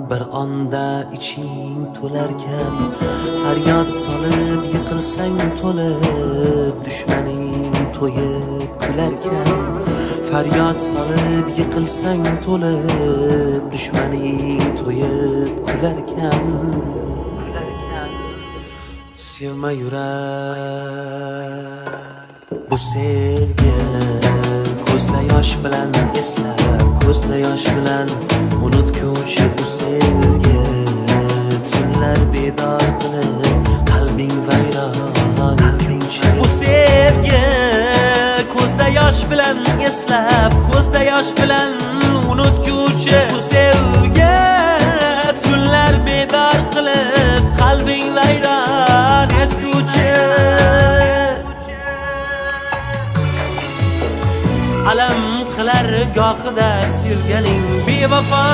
bir onda iching to'larkan, faryod solib yiqilsang to'lib, dushmaning to'yib kularkan. Faryod solib yiqilsang to'lib, dushmaning to'yib kularkan. Sevma yurak bu sevgi, ko'zda yosh bilan eslab, ko'zda yosh bilan unutguvchi bu sevgi. Tunlar bedor qilib qalbing vayron etguncha bu sevgi, ko'zda yosh bilan eslab, ko'zda yosh bilan unutguvchi bu sevgi. Tunlar bedor qilib qalbing vayron etguncha. Alam qilar gohida sevganing bevafo